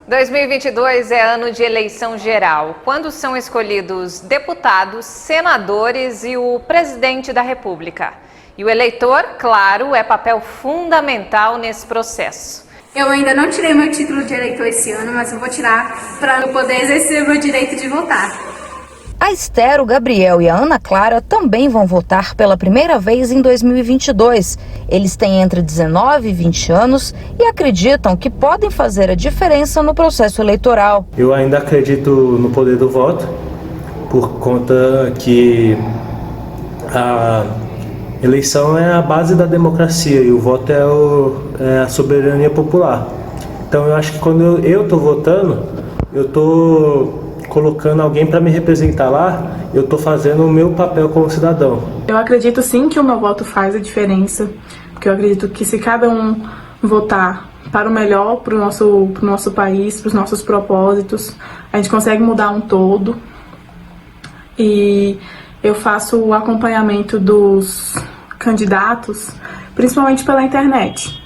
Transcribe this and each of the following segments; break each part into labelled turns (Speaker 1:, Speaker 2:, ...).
Speaker 1: 2022 é ano de eleição geral, quando são escolhidos deputados, senadores e o presidente da República. E o eleitor, claro, é papel fundamental nesse processo.
Speaker 2: Eu ainda não tirei meu título de eleitor esse ano, mas eu vou tirar para eu poder exercer o meu direito de votar.
Speaker 3: A Esther, o Gabriel e a Ana Clara também vão votar pela primeira vez em 2022. Eles têm entre 19 e 20 anos e acreditam que podem fazer a diferença no processo eleitoral.
Speaker 4: Eu ainda acredito no poder do voto, por conta que a eleição é a base da democracia e o voto é a soberania popular. Então eu acho que quando eu estou votando, eu estou colocando alguém para me representar lá, eu estou fazendo o meu papel como cidadão.
Speaker 5: Eu acredito sim que o meu voto faz a diferença, porque eu acredito que se cada um votar para o melhor, para o nosso país, para os nossos propósitos, a gente consegue mudar um todo. E eu faço o acompanhamento dos candidatos, principalmente pela internet.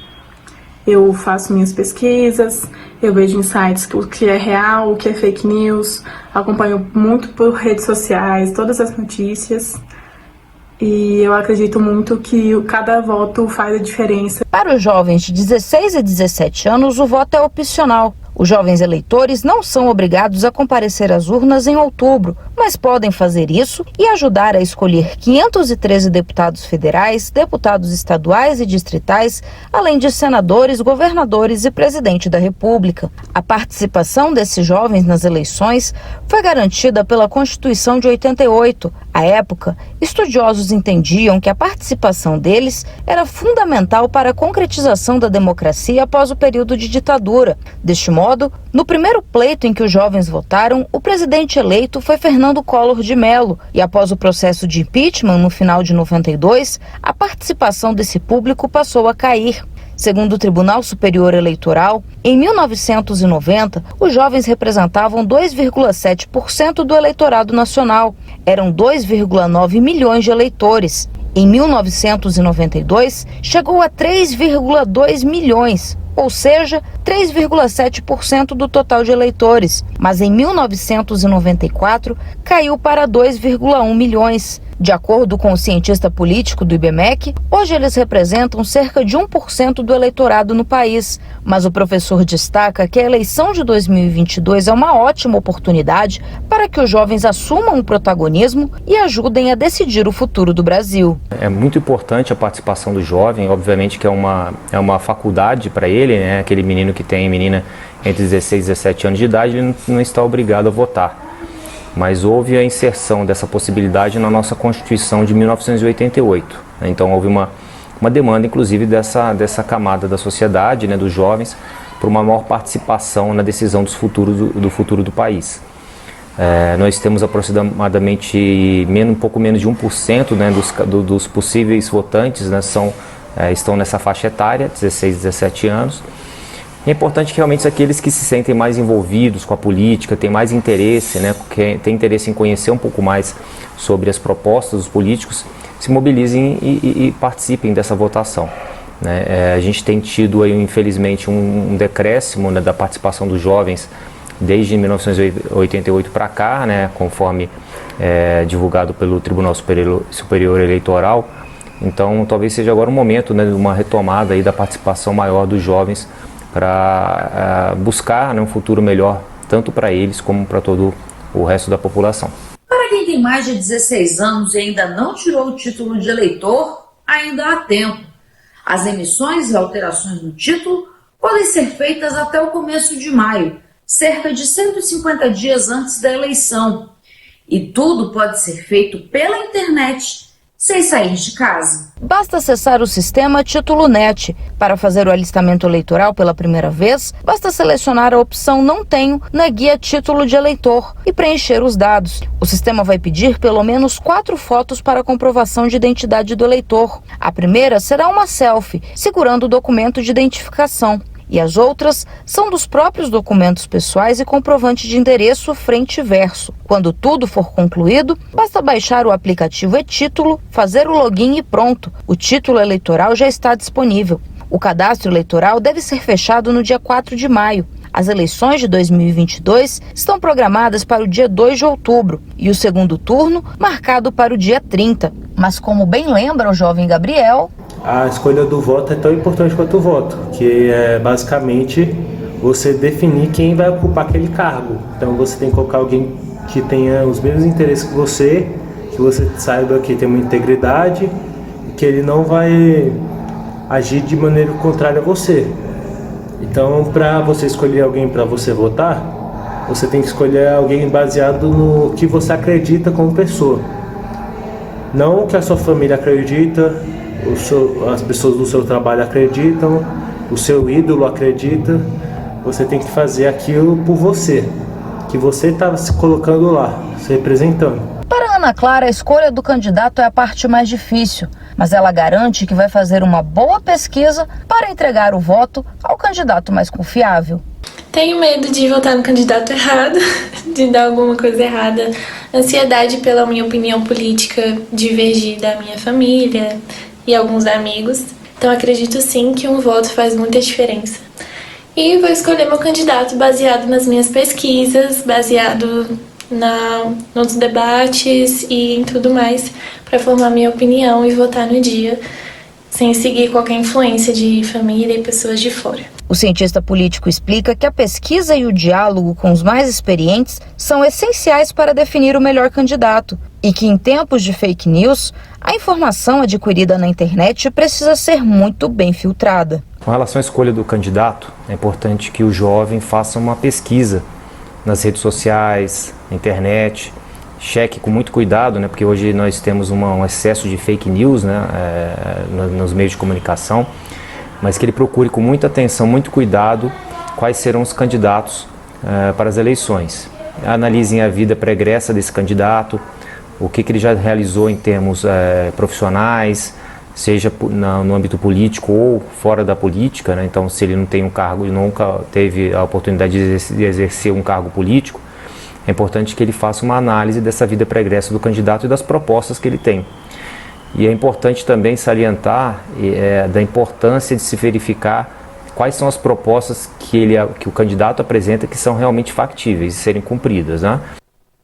Speaker 5: Eu faço minhas pesquisas, eu vejo em sites o que é real, o que é fake news, acompanho muito por redes sociais, todas as notícias. E eu acredito muito que cada voto faz a diferença.
Speaker 3: Para os jovens de 16 a 17 anos, o voto é opcional. Os jovens eleitores não são obrigados a comparecer às urnas em outubro, mas podem fazer isso e ajudar a escolher 513 deputados federais, deputados estaduais e distritais, além de senadores, governadores e presidente da República. A participação desses jovens nas eleições foi garantida pela Constituição de 88. À época, estudiosos entendiam que a participação deles era fundamental para a concretização da democracia após o período de ditadura. Deste modo, no primeiro pleito em que os jovens votaram, o presidente eleito foi Fernando Collor de Mello e após o processo de impeachment no final de 92, a participação desse público passou a cair. Segundo o Tribunal Superior Eleitoral, em 1990, os jovens representavam 2,7% do eleitorado nacional. Eram 2,9 milhões de eleitores. Em 1992, chegou a 3,2 milhões, ou seja, 3,7% do total de eleitores. Mas em 1994, caiu para 2,1 milhões. De acordo com o cientista político do IBMEC, hoje eles representam cerca de 1% do eleitorado no país. Mas o professor destaca que a eleição de 2022 é uma ótima oportunidade para que os jovens assumam o protagonismo e ajudem a decidir o futuro do Brasil.
Speaker 6: É muito importante a participação do jovem, obviamente que é uma faculdade para ele, né? Aquele menino que tem menina entre 16 e 17 anos de idade, ele não está obrigado a votar. Mas houve a inserção dessa possibilidade na nossa Constituição de 1988. Então houve uma demanda, inclusive, dessa camada da sociedade, né, dos jovens, por uma maior participação na decisão do futuro do país. Nós temos aproximadamente um pouco menos de 1%, né, dos possíveis votantes, né, estão nessa faixa etária, 16, 17 anos. É importante que realmente aqueles que se sentem mais envolvidos com a política, têm mais interesse, né, têm interesse em conhecer um pouco mais sobre as propostas dos políticos, se mobilizem e participem dessa votação. Né? A gente tem tido, aí, infelizmente, um decréscimo, né, da participação dos jovens desde 1988 para cá, né, conforme divulgado pelo Tribunal Superior Eleitoral. Então, talvez seja agora um momento, né, de uma retomada aí da participação maior dos jovens para buscar, né, um futuro melhor, tanto para eles como para todo o resto da população.
Speaker 7: Para quem tem mais de 16 anos e ainda não tirou o título de eleitor, ainda há tempo. As emissões e alterações no título podem ser feitas até o começo de maio, cerca de 150 dias antes da eleição. E tudo pode ser feito pela internet, sem sair de casa.
Speaker 3: Basta acessar o sistema Título Net. Para fazer o alistamento eleitoral pela primeira vez, basta selecionar a opção Não Tenho na guia Título de Eleitor e preencher os dados. O sistema vai pedir pelo menos 4 fotos para a comprovação de identidade do eleitor. A primeira será uma selfie, segurando o documento de identificação. E as outras são dos próprios documentos pessoais e comprovante de endereço frente e verso. Quando tudo for concluído, basta baixar o aplicativo e-Título, fazer o login e pronto. O título eleitoral já está disponível. O cadastro eleitoral deve ser fechado no dia 4 de maio. As eleições de 2022 estão programadas para o dia 2 de outubro e o segundo turno marcado para o dia 30. Mas como bem lembra o jovem Gabriel,
Speaker 4: a escolha do voto é tão importante quanto o voto, que é basicamente você definir quem vai ocupar aquele cargo. Então você tem que colocar alguém que tenha os mesmos interesses que você saiba que tem uma integridade e que ele não vai agir de maneira contrária a você. Então, para você escolher alguém para você votar, você tem que escolher alguém baseado no que você acredita como pessoa. Não o que a sua família acredita, as pessoas do seu trabalho acreditam, o seu ídolo acredita. Você tem que fazer aquilo por você, que você está se colocando lá, se representando.
Speaker 3: Para Ana Clara, a escolha do candidato é a parte mais difícil, mas ela garante que vai fazer uma boa pesquisa para entregar o voto ao candidato mais confiável.
Speaker 8: Tenho medo de votar no candidato errado, de dar alguma coisa errada. Ansiedade pela minha opinião política divergir da minha família e alguns amigos. Então acredito sim que um voto faz muita diferença. E vou escolher meu candidato baseado nas minhas pesquisas, baseado nos debates e em tudo mais, para formar minha opinião e votar no dia, sem seguir qualquer influência de família e pessoas de fora.
Speaker 3: O cientista político explica que a pesquisa e o diálogo com os mais experientes são essenciais para definir o melhor candidato e que, em tempos de fake news, a informação adquirida na internet precisa ser muito bem filtrada.
Speaker 6: Com relação à escolha do candidato, é importante que o jovem faça uma pesquisa nas redes sociais, na internet, cheque com muito cuidado, né, porque hoje nós temos um excesso de fake news, né, nos meios de comunicação, mas que ele procure com muita atenção, muito cuidado, quais serão os candidatos para as eleições. Analisem a vida pregressa desse candidato, o que ele já realizou em termos profissionais, seja no âmbito político ou fora da política, né? Então, se ele não tem um cargo, nunca teve a oportunidade de exercer um cargo político, é importante que ele faça uma análise dessa vida pregressa do candidato e das propostas que ele tem. E é importante também salientar da importância de se verificar quais são as propostas que o candidato apresenta que são realmente factíveis de serem cumpridas, né?